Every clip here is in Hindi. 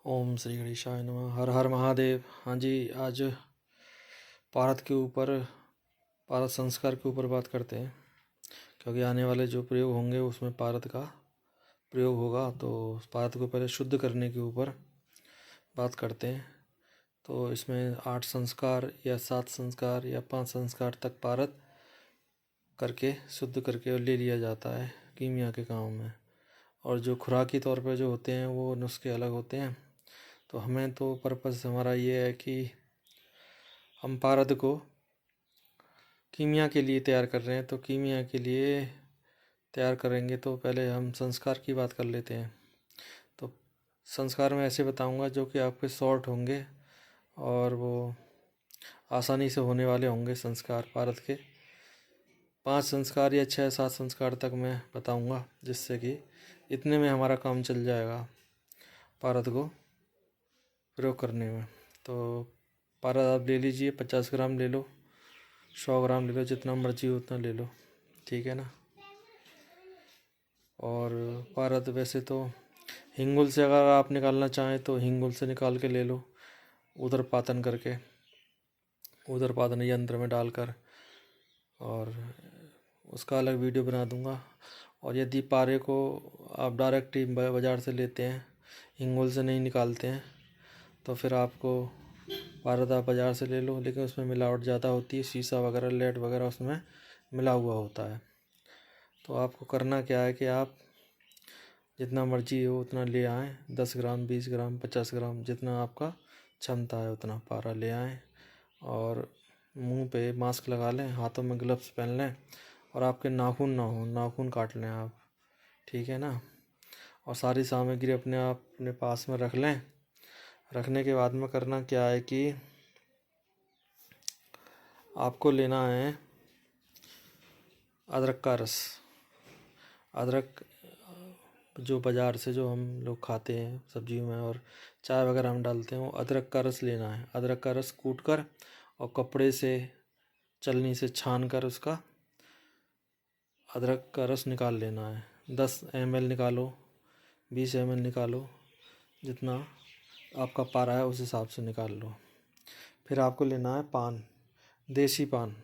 ओम श्री गणेशाय नमः। हर हर महादेव। हाँ जी, आज पारद संस्कार के ऊपर बात करते हैं, क्योंकि आने वाले जो प्रयोग होंगे उसमें पारद का प्रयोग होगा। तो पारद को पहले शुद्ध करने के ऊपर बात करते हैं। तो इसमें 8 संस्कार या 7 संस्कार या 5 संस्कार तक पारद करके शुद्ध करके ले लिया जाता है कीमिया के काम में। और जो खुराकी तौर पे जो होते हैं वो नुस्खे अलग होते हैं। तो हमें तो पर्पस हमारा ये है कि हम पारद को कीमिया के लिए तैयार कर रहे हैं। तो कीमिया के लिए तैयार करेंगे तो पहले हम संस्कार की बात कर लेते हैं। तो संस्कार में ऐसे बताऊंगा जो कि आपके शॉर्ट होंगे और वो आसानी से होने वाले होंगे। संस्कार पारद के 5 संस्कार या 6-7 संस्कार तक मैं बताऊंगा, जिससे कि इतने में हमारा काम चल जाएगा पारद को प्रयोग करने में। तो पारद आप ले लीजिए, 50 ग्राम ले लो, 100 ग्राम ले लो, जितना मर्जी हो उतना ले लो, ठीक है ना। और पारद वैसे तो हिंगुल से अगर आप निकालना चाहें तो हिंगुल से निकाल के ले लो, उदरपातन करके, उदरपातन यंत्र में डालकर, और उसका अलग वीडियो बना दूंगा। और यदि पारे को आप डायरेक्ट ही बाज़ार से लेते हैं, हिंगुल से नहीं निकालते हैं, तो फिर आपको पारद आप बाज़ार से ले लो, लेकिन उसमें मिलावट ज़्यादा होती है, शीशा वगैरह लेड वगैरह उसमें मिला हुआ होता है। तो आपको करना क्या है कि आप जितना मर्जी हो उतना ले आएँ, 10 ग्राम 20 ग्राम 50 ग्राम, जितना आपका क्षमता है उतना पारा ले आएँ। और मुंह पे मास्क लगा लें, हाथों में ग्लव्स पहन लें, और आपके नाखून ना हो, नाखून काट लें आप, ठीक है ना। और सारी सामग्री अपने पास में रख लें। रखने के बाद में करना क्या है कि आपको लेना है अदरक का रस। अदरक जो बाज़ार से जो हम लोग खाते हैं सब्जियों में और चाय वगैरह हम डालते हैं, वो अदरक का रस लेना है। अदरक का रस कूट कर और कपड़े से छलनी से छान कर उसका अदरक का रस निकाल लेना है। 10 ml निकालो, 20 ml निकालो, जितना आपका पारा है उस हिसाब से निकाल लो। फिर आपको लेना है पान, देसी पान,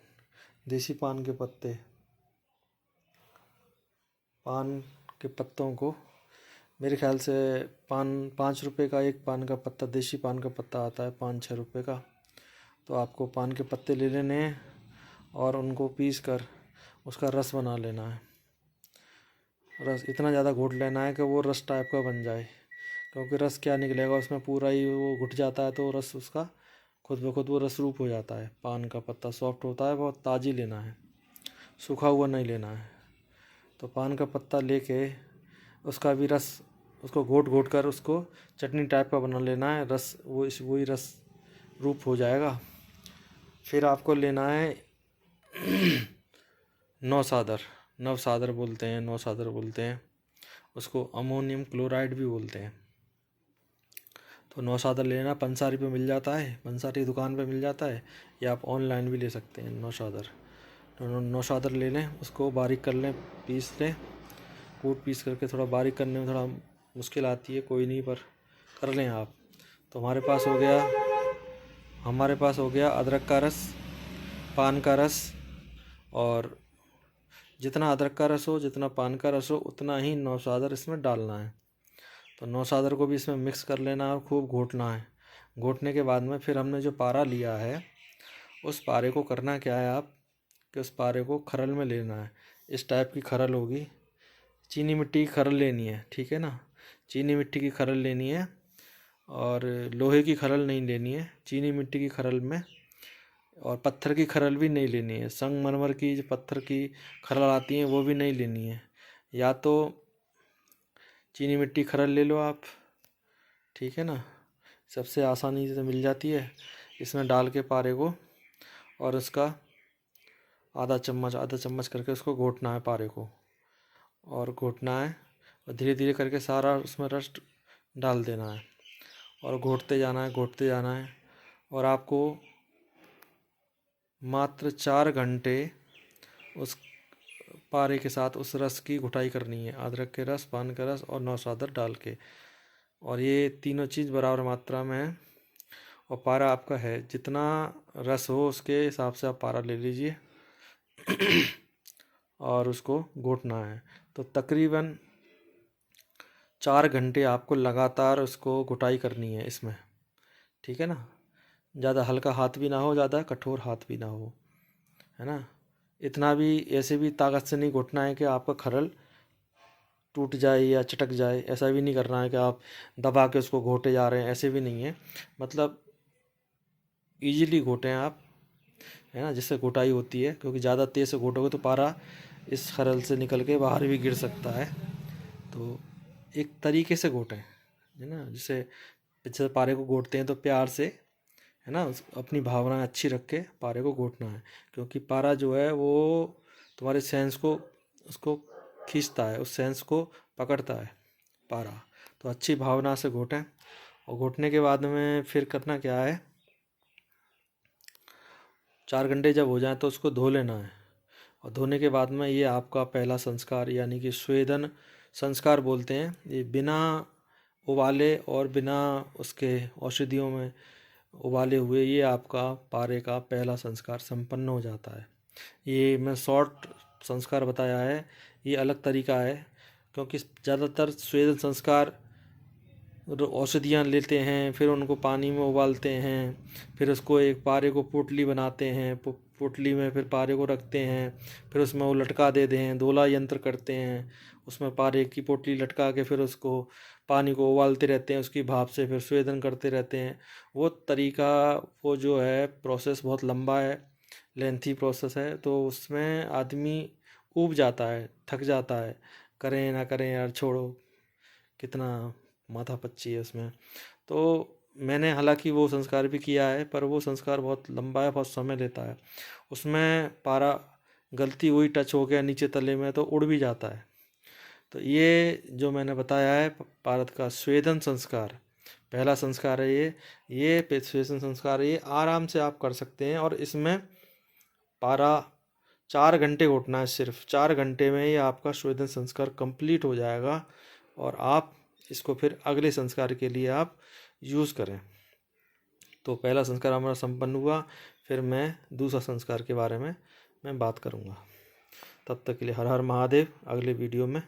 देसी पान के पत्ते। पान के पत्तों को मेरे ख्याल से 5 रुपये का एक पान का पत्ता, देसी पान का पत्ता आता है 5-6 रुपये का। तो आपको पान के पत्ते ले लेने हैं और उनको पीस कर उसका रस बना लेना है। रस इतना ज़्यादा घोट लेना है कि वो रस टाइप का बन जाए, क्योंकि रस क्या निकलेगा उसमें, पूरा ही वो घुट जाता है तो रस उसका खुद ब खुद वो रस रूप हो जाता है। पान का पत्ता सॉफ्ट होता है, बहुत ताज़ी लेना है, सूखा हुआ नहीं लेना है। तो पान का पत्ता लेके उसका भी रस, उसको घोट घोट कर उसको चटनी टाइप का बना लेना है। रस वही रस रूप हो जाएगा। फिर आपको लेना है नौसादर, नवसादर बोलते हैं, नौसादर बोलते हैं उसको, अमोनियम क्लोराइड भी बोलते हैं। तो नौसादर लेना, पंसारी पे मिल जाता है, पंसारी की दुकान पे मिल जाता है, या आप ऑनलाइन भी ले सकते हैं नौसादर। तो नौसादर ले लें, उसको बारीक कर लें, पीस लें, कूट पीस करके। थोड़ा बारीक करने में थोड़ा मुश्किल आती है, कोई नहीं, पर कर लें आप। तो हमारे पास हो गया अदरक का रस, पान का रस, और जितना अदरक का रस हो, जितना पान का रस हो, उतना ही नौसादर इसमें डालना है। तो नौसादर को भी इसमें मिक्स कर लेना है और खूब घोटना है। घोटने के बाद में फिर हमने जो पारा लिया है, उस पारे को करना क्या है आप, कि उस पारे को खरल में लेना है। इस टाइप की खरल होगी, चीनी मिट्टी की खरल लेनी है, ठीक है ना। चीनी मिट्टी की खरल लेनी है, और लोहे की खरल नहीं लेनी है, चीनी मिट्टी की खरल में। और पत्थर की खरल भी नहीं लेनी है, संगमरमर की जो पत्थर की खरल आती हैं वो भी नहीं लेनी है। या तो चीनी मिट्टी खरल ले लो आप, ठीक है ना, सबसे आसानी से मिल जाती है। इसमें डाल के पारे को, और उसका आधा चम्मच करके उसको घोटना है पारे को, और घोटना है, और धीरे धीरे करके सारा उसमें रस डाल देना है, और घोटते जाना है, घोटते जाना है। और आपको मात्र 4 घंटे उस पारे के साथ उस रस की घुटाई करनी है, अदरक के रस, पान का रस और नौसादर डाल के। और ये तीनों चीज़ बराबर मात्रा में है। और पारा आपका है, जितना रस हो उसके हिसाब से आप पारा ले लीजिए और उसको घोटना है। तो तकरीबन 4 घंटे आपको लगातार उसको घुटाई करनी है इसमें, ठीक है ना। ज़्यादा हल्का हाथ भी ना हो, ज़्यादा कठोर हाथ भी ना हो, है ना। इतना भी ऐसे भी ताकत से नहीं घोटना है कि आपका खरल टूट जाए या चटक जाए। ऐसा भी नहीं करना है कि आप दबा के उसको घोटे जा रहे हैं, ऐसे भी नहीं है। मतलब ईजिली घोटें आप, है ना, जिससे घोटाई होती है। क्योंकि ज़्यादा तेज़ से घोटोगे तो पारा इस खरल से निकल के बाहर भी गिर सकता है। तो एक तरीके से घोटें, है ना, जैसे पारे को घोटते हैं तो प्यार से, है ना, अपनी भावना अच्छी रख के पारे को घोटना है। क्योंकि पारा जो है वो तुम्हारे सेंस को उसको खींचता है, उस सेंस को पकड़ता है पारा। तो अच्छी भावना से घोटें। और घोटने के बाद में फिर करना क्या है, 4 घंटे जब हो जाए तो उसको धो लेना है। और धोने के बाद में ये आपका पहला संस्कार यानी कि स्वेदन संस्कार बोलते हैं। ये बिना उबाले और बिना उसके औषधियों में उबाले हुए ये आपका पारे का पहला संस्कार संपन्न हो जाता है। ये मैं शॉर्ट संस्कार बताया है, ये अलग तरीका है। क्योंकि ज़्यादातर स्वेदन संस्कार औषधियाँ लेते हैं, फिर उनको पानी में उबालते हैं, फिर उसको एक पारे को पोटली बनाते हैं, पोटली में फिर पारे को रखते हैं, फिर उसमें वो लटका देते हैं, दोला यंत्र करते हैं, उसमें पारे की पोटली लटका के फिर उसको पानी को उबालते रहते हैं, उसकी भाप से फिर स्वेदन करते रहते हैं। वो तरीका, वो जो है प्रोसेस बहुत लंबा है, लेंथी प्रोसेस है। तो उसमें आदमी ऊब जाता है, थक जाता है, करें ना करें यार, छोड़ो, कितना माथापच्ची है उसमें। तो मैंने हालांकि वो संस्कार भी किया है, पर वो संस्कार बहुत लंबा है, बहुत समय लेता है। उसमें पारा गलती हुई, टच हो गया नीचे तले में तो उड़ भी जाता है। तो ये जो मैंने बताया है भारत का स्वेदन संस्कार, पहला संस्कार है ये स्वेदन संस्कार है। ये आराम से आप कर सकते हैं। और इसमें पारा 4 घंटे घोटना है, सिर्फ 4 घंटे में ही आपका स्वेदन संस्कार कंप्लीट हो जाएगा। और आप इसको फिर अगले संस्कार के लिए आप यूज़ करें। तो पहला संस्कार हमारा संपन्न हुआ, फिर मैं दूसरा संस्कार के बारे में मैं बात करूँगा। तब तक के लिए हर हर महादेव। अगले वीडियो में